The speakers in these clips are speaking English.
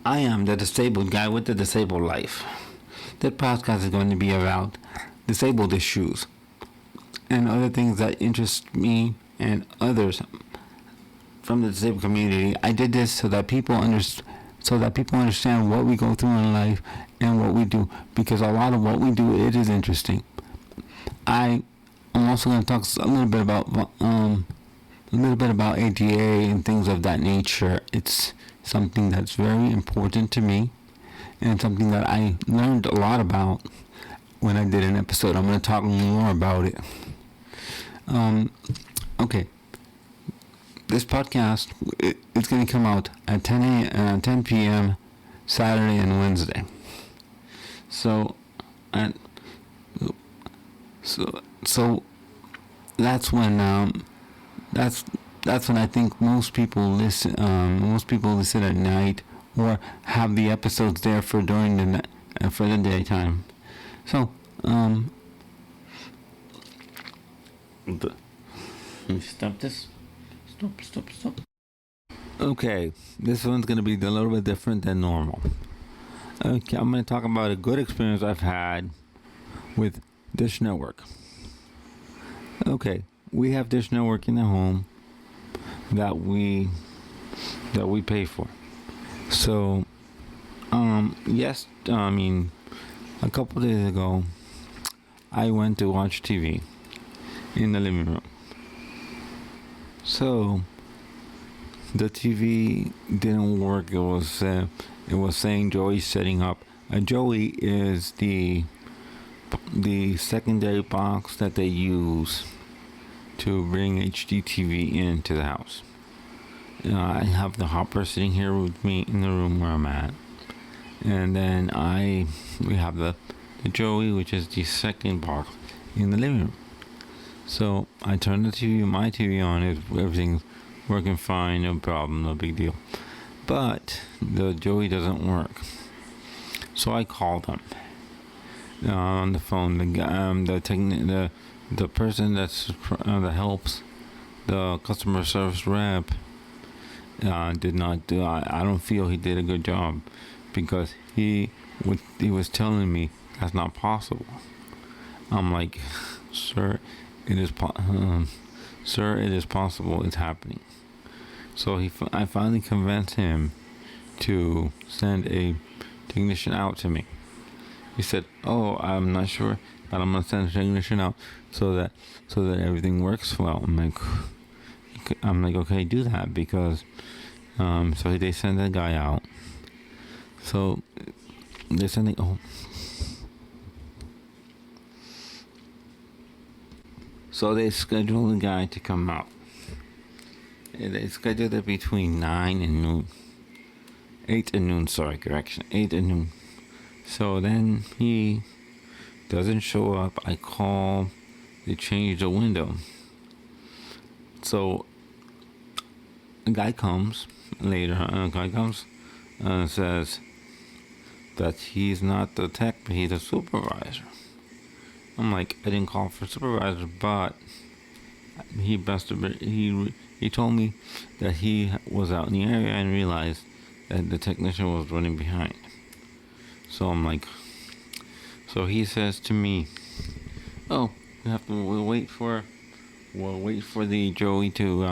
I am the disabled guy with the disabled life. That podcast is going to be about disabled issues and other things that interest me and others from the disabled community. I did this so that people understand what we go through in life and what we do, because a lot of what we do, it is interesting. I'm also going to talk a little bit about ADA and things of that nature. It's something that's very important to me and something that I learned a lot about when I did an episode. I'm going to talk more about it. Okay. This podcast, it's going to come out at 10 p.m. Saturday and Wednesday. So, and so that's when that's when I think most people listen. Most people listen at night or have the episodes there for during for the daytime. So let me stop this. Stop. Okay, this one's gonna be a little bit different than normal. Okay, I'm gonna talk about a good experience I've had with Dish Network. Okay, we have Dish Network in the home that we pay for. So, yes, I mean, a couple days ago, I went to watch TV in the living room. So, the TV didn't work. It was saying Joey's setting up. Joey is the secondary box that they use to bring HDTV into the house. I have the hopper sitting here with me in the room where I'm at, and then we have the Joey, which is the second box in the living room. So I turned my TV on. Everything's working fine, no problem, no big deal. But the Joey doesn't work. So I called them on the phone. The person that helps, the customer service rep, did not do. I don't feel he did a good job, because he was telling me that's not possible. I'm like, sir, it is possible. It's happening. So I finally convinced him to send a technician out to me. He said, "Oh, I'm not sure, but I'm gonna send a technician out so that everything works well." I'm like, okay, do that, because so they send that guy out. So they're sending So they scheduled the guy to come out. They scheduled it between 9 and noon. 8 and noon, 8 and noon. So then he doesn't show up. I call, they change the window. So a guy comes later, and says that he's not the tech, but he's a supervisor. I'm like, I didn't call for supervisor, but he told me that he was out in the area and realized that the technician was running behind. So I'm like, so he says to me, "Oh, we'll wait for the Joey to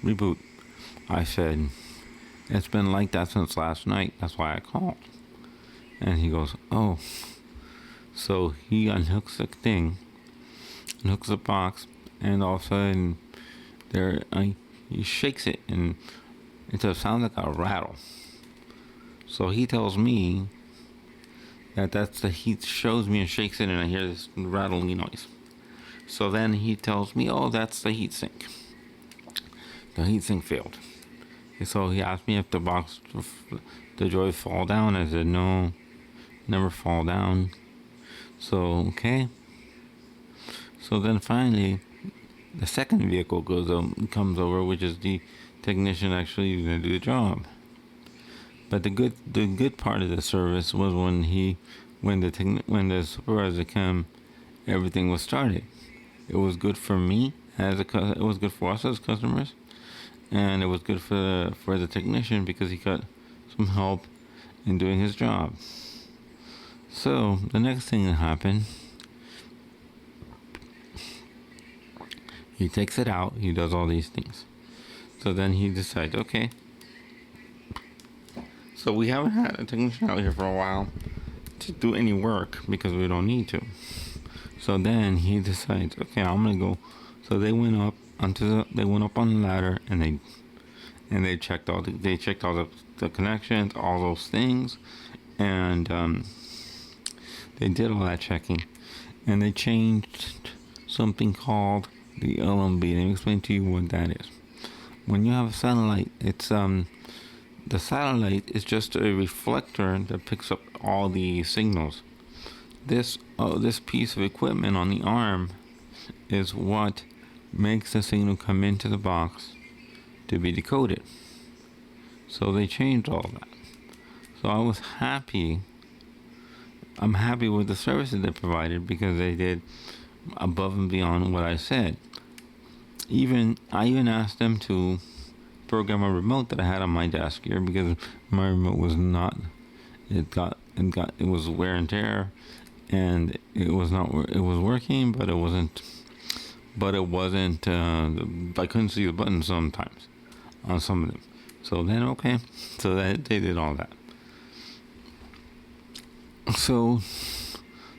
reboot." I said, "It's been like that since last night. That's why I called." And he goes, "Oh." So he unhooks the thing, unhooks the box, and all of a sudden, he shakes it, and it sounds like a rattle. So he tells me that's he shows me and shakes it, and I hear this rattling noise. So then he tells me, "Oh, that's the heatsink. The heatsink failed." So he asked me if the Joy fall down. I said, "No, never fall down." So, okay. So then finally, the second vehicle comes over, which is the technician actually going to do the job. But the good part of the service was when the supervisor came, everything was started. It was good for me it was good for us as customers, and it was good for the technician, because he got some help and doing his job. So the next thing that happened, he takes it out, he does all these things. So then he decides, okay. So we haven't had a technician out here for a while to do any work because we don't need to. So then he decides, okay, I'm gonna go. So they went up on the ladder and they checked all the connections, all those things, and they did all that checking, and they changed something called the LMB. Let me explain to you what that is. When you have a satellite, it's the satellite is just a reflector that picks up all the signals. This piece of equipment on the arm is what makes the signal come into the box to be decoded. So they changed all that. So I was happy. I'm happy with the services they provided because they did above and beyond what I said. I even asked them to program a remote that I had on my desk here because my remote was not. It was wear and tear, and it was working, but it wasn't. I couldn't see the buttons sometimes on some of them. So then, okay. So they did all that. So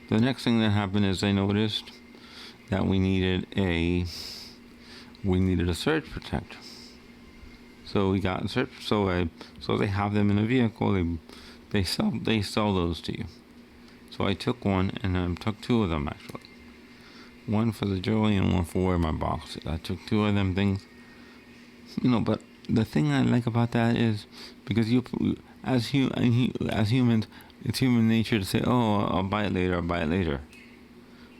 the next thing that happened is I noticed that we needed a surge protector. So we got surge. So they have them in a vehicle. They sell those to you. So I took one, and I took two of them actually. One for the jewelry and one for wearing my boxes. I took two of them things. But the thing I like about that is because as humans, it's human nature to say, "Oh, I'll buy it later."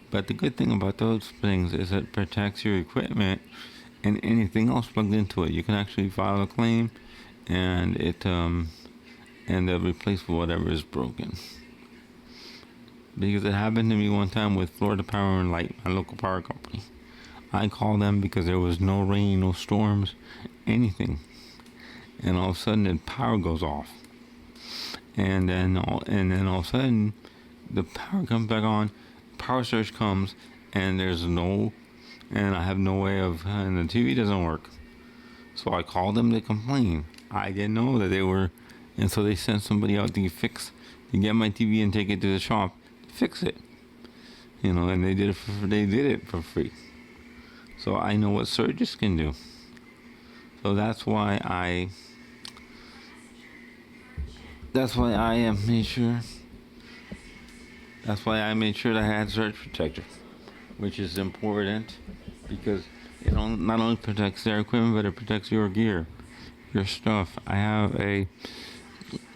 But the good thing about those things is it protects your equipment and anything else plugged into it. You can actually file a claim, and they'll replace whatever is broken. Because it happened to me one time with Florida Power and Light, my local power company. I called them because there was no rain, no storms, anything, and all of a sudden the power goes off, and then all of a sudden the power comes back on, power surge comes, and I have no way and the TV doesn't work. So I called them to complain. I didn't know that they were, and so they sent somebody out to get my TV and take it to the shop, fix it, and they did it for free. So I know what surges can do. So that's why I made sure. That's why I made sure that I had surge protector, which is important because it not only protects their equipment, but it protects your gear, your stuff. I have an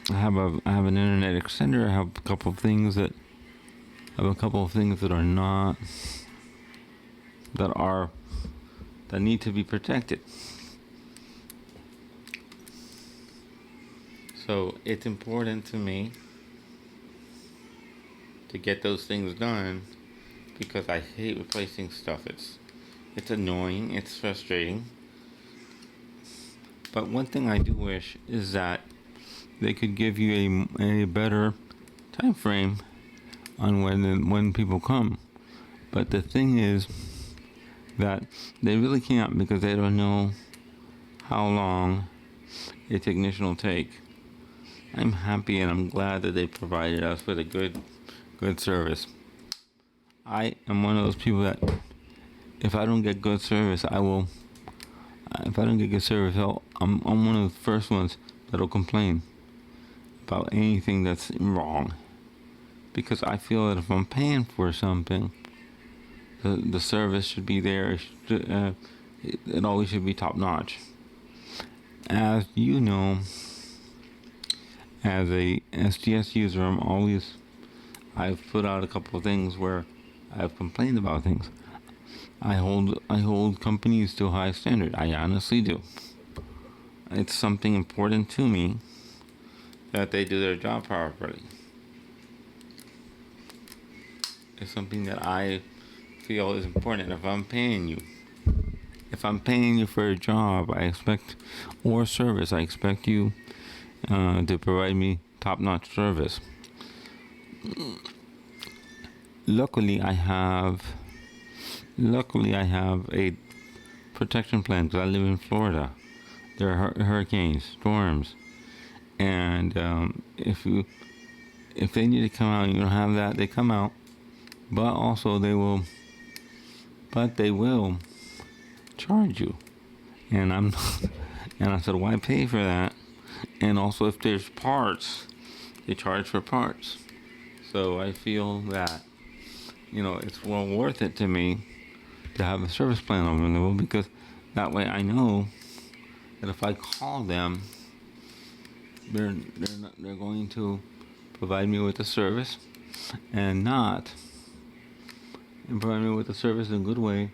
internet extender. I have a couple of things that that need to be protected. So it's important to me to get those things done because I hate replacing stuff. It's annoying, it's frustrating. But one thing I do wish is that they could give you a better time frame on when people come. But the thing is that they really can't because they don't know how long a technician will take. I'm happy and I'm glad that they provided us with a good service. I am one of those people that if I don't get good service, I'm one of the first ones that'll complain about anything that's wrong. Because I feel that if I'm paying for something, the service should be there. It always should be top notch. As you know, as a SGS user, I've put out a couple of things where I've complained about things. I hold companies to a high standard. I honestly do. It's something important to me that they do their job properly. It's something that I feel is important. If I'm paying you for a job, or service, I expect you to provide me top-notch service. Luckily, I have a protection plan because I live in Florida. There are hurricanes, storms, and if they need to come out and you don't have that, they come out. But also they will charge you. And and I said, why pay for that? And also if there's parts, they charge for parts. So I feel that, it's well worth it to me to have a service plan on renewal, because that way I know that if I call them, they're going to provide me with a service and provide me with a service in a good way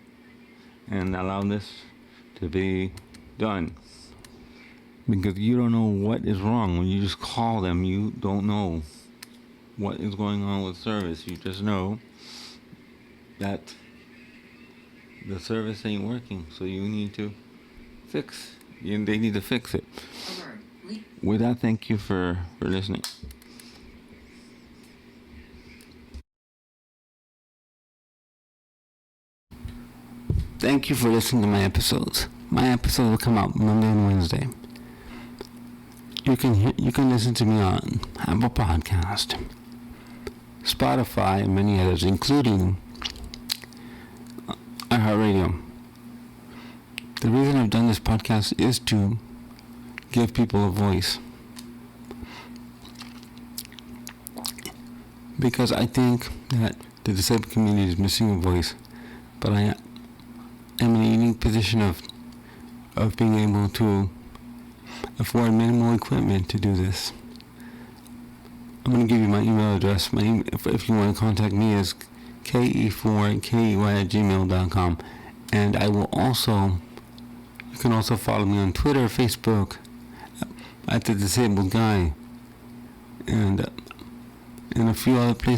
and allow this to be done. Because you don't know what is wrong. When you just call them, you don't know what is going on with service. You just know that the service ain't working, so you need to they need to fix it. With that, thank you for listening. Thank you for listening to my episodes. My episodes will come out Monday and Wednesday. You can listen to me on Apple Podcast, Spotify, and many others, including iHeartRadio. The reason I've done this podcast is to give people a voice, because I think that the disabled community is missing a voice, but I am in a unique position of being able to afford minimal equipment to do this. I'm going to give you my email address. If you want to contact me, is ke4key@gmail.com. And you can also follow me on Twitter, Facebook, at The Disabled Guy, and in a few other places.